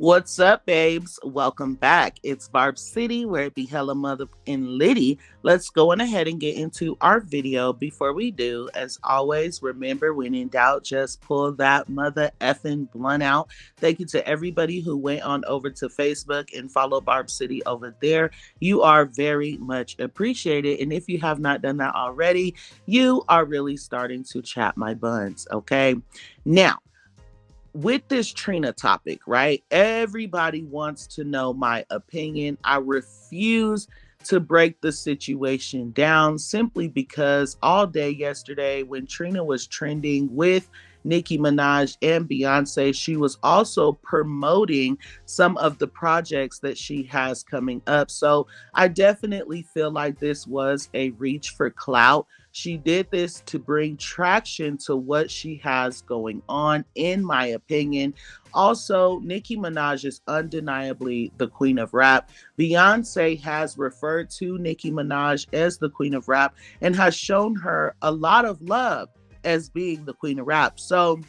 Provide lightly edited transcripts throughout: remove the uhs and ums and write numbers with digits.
What's up, babes? Welcome back. It's Barb City, where it be hella mother and litty. Let's go on ahead and get into our video. Before we do, as always, remember when in doubt, just pull that mother effing blunt out. Thank you to everybody who went on over to Facebook and follow Barb City over there. You are very much appreciated. And if you have not done that already, you are really starting to chat my buns, okay? Now, with this Trina topic, right? Everybody wants to know my opinion. I refuse to break the situation down simply because all day yesterday, when Trina was trending with Nicki Minaj and Beyonce, she was also promoting some of the projects that she has coming up. So I definitely feel like this was a reach for clout. She did this to bring traction to what she has going on, in my opinion. Also, Nicki Minaj is undeniably the queen of rap. Beyonce has referred to Nicki Minaj as the queen of rap and has shown her a lot of love as being the queen of rap. So,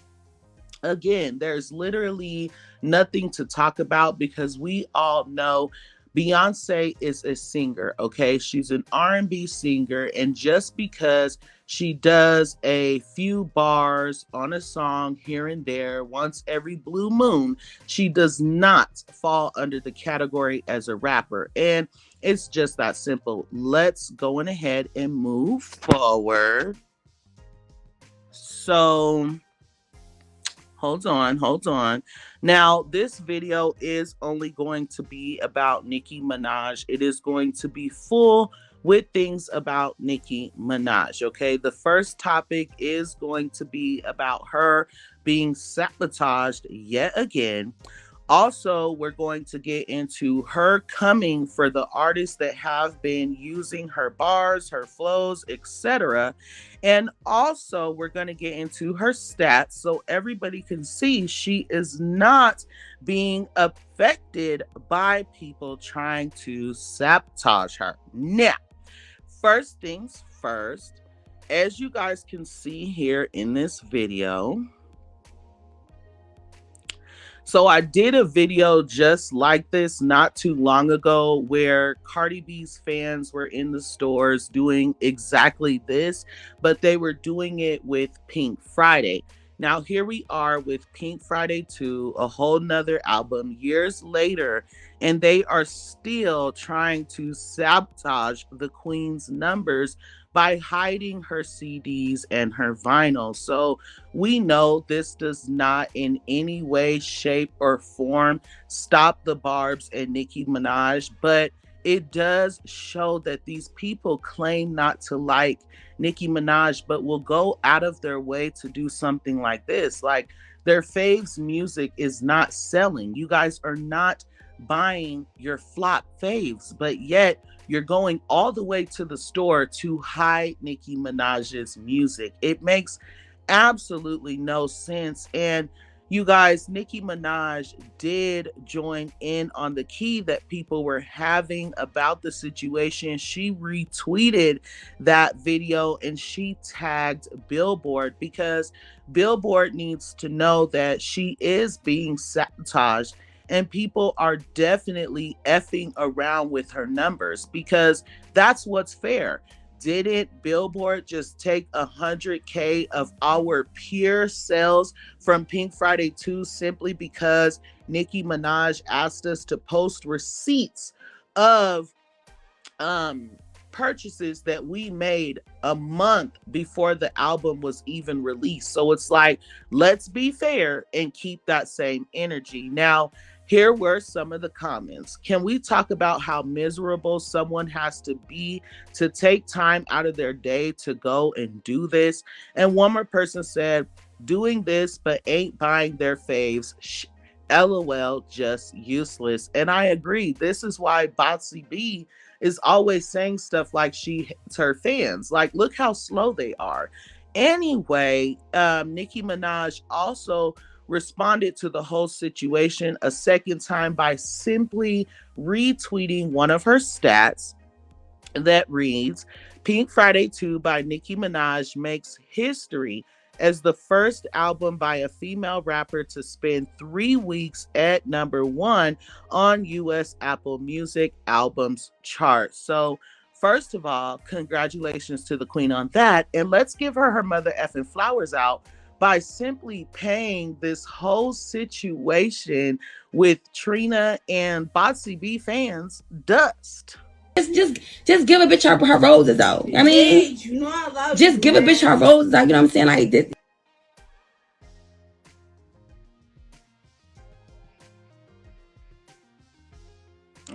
again, there's literally nothing to talk about because we all know Beyonce is a singer, okay? She's an R&B singer, and just because she does a few bars on a song here and there once every blue moon, she does not fall under the category as a rapper. And it's just that simple. Let's go on ahead and move forward. So, hold on. Now, this video is only going to be about Nicki Minaj. It is going to be full with things about Nicki Minaj, okay? The first topic is going to be about her being sabotaged yet again. Also, we're going to get into her coming for the artists that have been using her bars, her flows, etc. And also, we're going to get into her stats so everybody can see she is not being affected by people trying to sabotage her. Now, first things first, as you guys can see here in this video, so I did a video just like this not too long ago where Cardi B's fans were in the stores doing exactly this, but they were doing it with Pink Friday. Now here we are with Pink Friday 2, a whole nother album years later, and they are still trying to sabotage the Queen's numbers by hiding her CDs and her vinyl. So we know this does not in any way, shape, or form stop the Barbs and Nicki Minaj, but it does show that these people claim not to like Nicki Minaj, but will go out of their way to do something like this. Like, their faves music is not selling. You guys are not buying your flop faves, but yet you're going all the way to the store to hide Nicki Minaj's music. It makes absolutely no sense. And you guys, Nicki Minaj did join in on the key that people were having about the situation. She retweeted that video and she tagged Billboard because Billboard needs to know that she is being sabotaged and people are definitely effing around with her numbers because that's what's fair. Didn't Billboard just take 100K of our pure sales from Pink Friday 2 simply because Nicki Minaj asked us to post receipts of purchases that we made a month before the album was even released? So it's like, let's be fair and keep that same energy. Now, here were some of the comments. Can we talk about how miserable someone has to be to take time out of their day to go and do this? And one more person said, doing this but ain't buying their faves. LOL, just useless. And I agree. This is why Botsy B is always saying stuff like she hates her fans. Like, look how slow they are. Anyway, Nicki Minaj also responded to the whole situation a second time by simply retweeting one of her stats that reads, Pink Friday 2 by Nicki Minaj makes history as the first album by a female rapper to spend 3 weeks at #1 on US Apple Music albums chart. So, first of all, congratulations to the queen on that. And let's give her mother effing flowers out by simply paying this whole situation with Trina and Botsy B fans dust. Just give a bitch her roses though. I mean, you know I love just give a bitch her roses out. You know what I'm saying? Like this.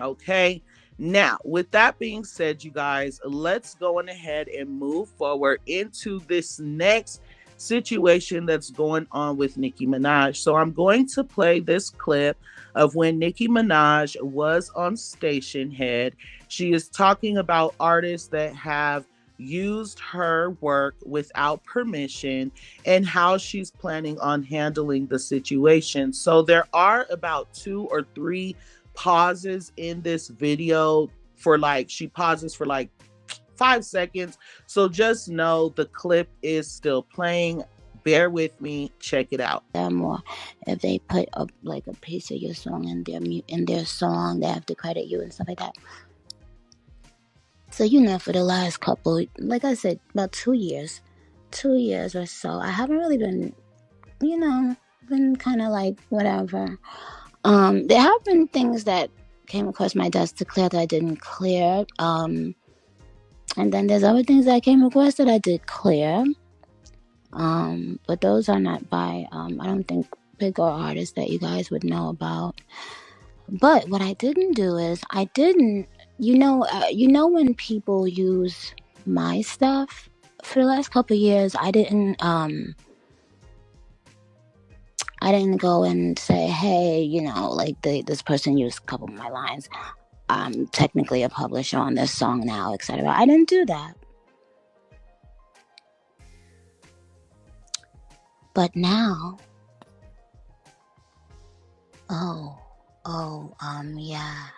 Okay. Now, with that being said, you guys, let's go on ahead and move forward into this next situation that's going on with Nicki Minaj. So I'm going to play this clip of when Nicki Minaj was on Station Head. She is talking about artists that have used her work without permission and how she's planning on handling the situation. So there are about 2 or 3 pauses in this video for she pauses for 5 seconds. So just know the clip is still playing. Bear with me. Check it out. More if they put a piece of your song in their song, they have to credit you and stuff like that. So for the last couple, like I said, about 2 years or so, I haven't really been, been kind of whatever. There have been things that came across my desk to clear that I didn't clear. And then there's other things that I came across that I did clear. But those are not by, I don't think, bigger artists that you guys would know about. But what I didn't do is I didn't, when people use my stuff for the last couple of years, I didn't go and say, hey, this person used a couple of my lines. I'm technically a publisher on this song now, etc. I didn't do that. But now, yeah.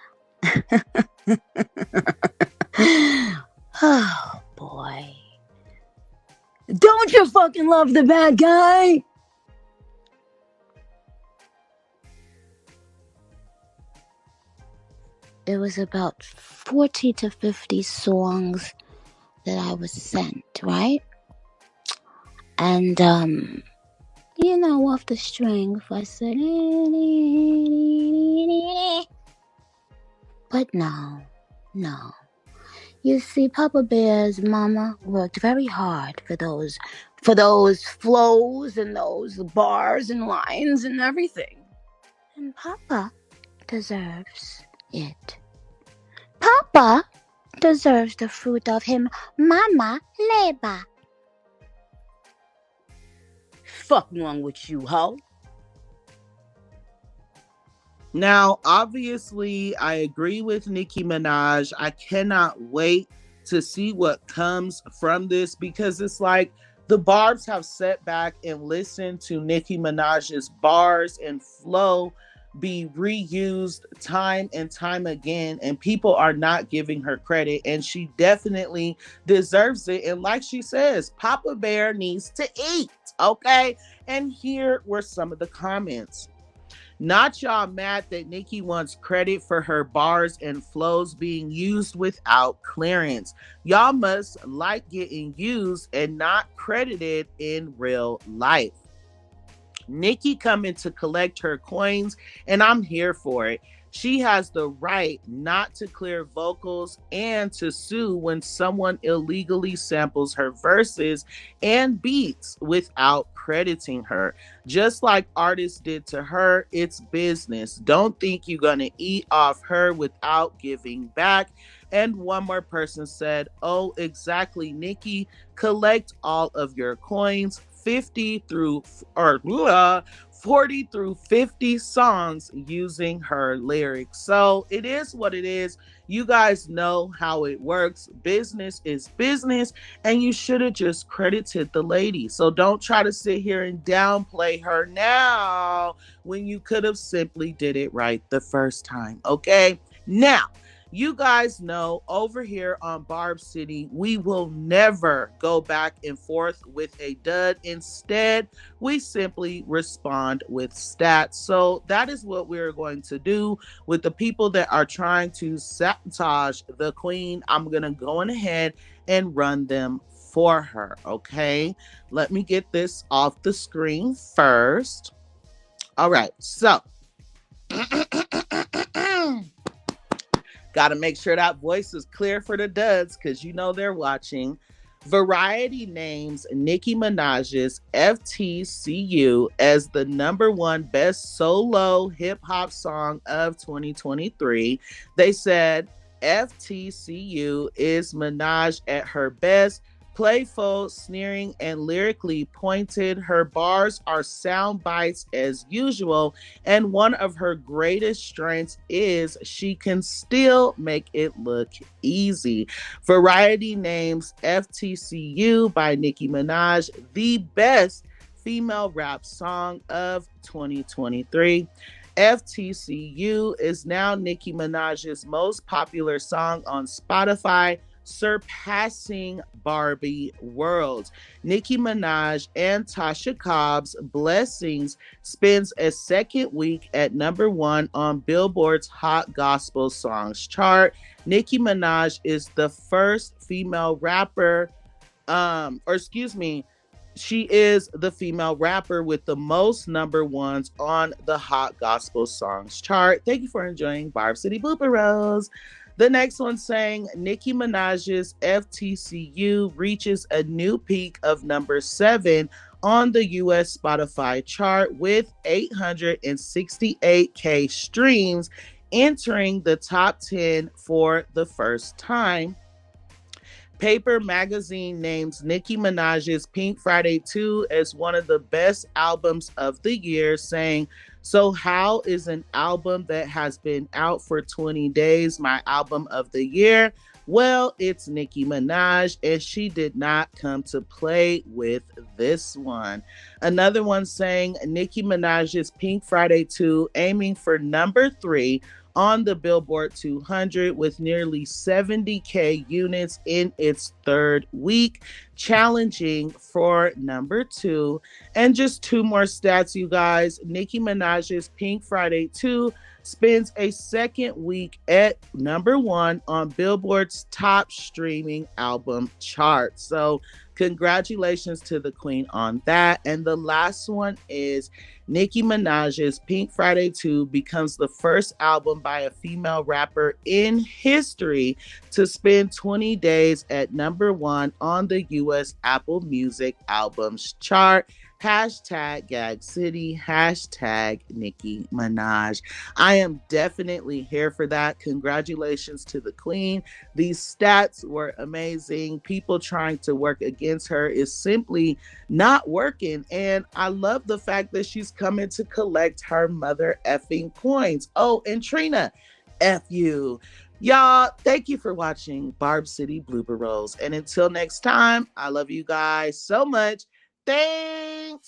Oh, boy. Don't you fucking love the bad guy? It was about 40 to 50 songs that I was sent, right? And, off the string, I said, but no. You see, Papa Bear's mama worked very hard for those flows and those bars and lines and everything. And Papa deserves it. Papa deserves the fruit of him mama labor. Fuck wrong with you, ho? Now, obviously, I agree with Nicki Minaj. I cannot wait to see what comes from this because it's like the Barbs have sat back and listened to Nicki Minaj's bars and flow be reused time and time again, and people are not giving her credit, and she definitely deserves it. And like she says, Papa Bear needs to eat, okay? And here were some of the comments. Not y'all mad that Nicki wants credit for her bars and flows being used without clearance. Y'all must like getting used and not credited in real life. Nicki coming to collect her coins, and I'm here for it. She has the right not to clear vocals and to sue when someone illegally samples her verses and beats without crediting her. Just like artists did to her, it's business. Don't think you're going to eat off her without giving back. And one more person said, oh, exactly, Nicki, collect all of your coins. 40 through 50 songs using her lyrics. So it is what it is. You guys know how it works. Business is business, and you should have just credited the lady. So don't try to sit here and downplay her now when you could have simply did it right the first time. Okay? Now, You guys know over here on Barb City, we will never go back and forth with a dud. Instead, we simply respond with stats. So that is what we're going to do with the people that are trying to sabotage the queen. I'm going to go on ahead and run them for her. Okay. Let me get this off the screen first. All right. So, got to make sure that voice is clear for the duds because you know they're watching. Variety names Nicki Minaj's FTCU as the #1 best solo hip hop song of 2023. They said FTCU is Minaj at her best. Playful, sneering, and lyrically pointed, her bars are sound bites as usual, and one of her greatest strengths is she can still make it look easy. Variety names FTCU by Nicki Minaj the best female rap song of 2023. FTCU is now Nicki Minaj's most popular song on Spotify, surpassing Barbie World. Nicki Minaj and Tasha Cobb's Blessings spends a second week at #1 on Billboard's Hot Gospel Songs chart. Nicki Minaj is the first female rapper, or excuse me, she is the female rapper with the most #1s on the Hot Gospel Songs chart. Thank you for enjoying Barb City Blooper Rolls. The next one saying Nicki Minaj's FTCU reaches a new peak of #7 on the US Spotify chart with 868K streams, entering the top 10 for the first time. Paper Magazine names Nicki Minaj's Pink Friday 2 as one of the best albums of the year, saying, "So how is an album that has been out for 20 days my album of the year?" Well, it's Nicki Minaj, and she did not come to play with this one. Another one saying Nicki Minaj's Pink Friday 2 aiming for #3 on the Billboard 200 with nearly 70K units in its third week, challenging for #2. And just two more stats, you guys. Nicki Minaj's Pink Friday 2 spends a second week at #1 on Billboard's top streaming album chart. So congratulations to the queen on that. And the last one is Nicki Minaj's Pink Friday 2 becomes the first album by a female rapper in history to spend 20 days at #1 on the US Apple Music albums chart. Hashtag Gag City, hashtag Nicki Minaj. I am definitely here for that. Congratulations to the queen. These stats were amazing. People trying to work against her is simply not working. And I love the fact that she's coming to collect her mother effing coins. Oh, and Trina, F you. Y'all, thank you for watching Barb City Blooper Rolls. And until next time, I love you guys so much. Thanks.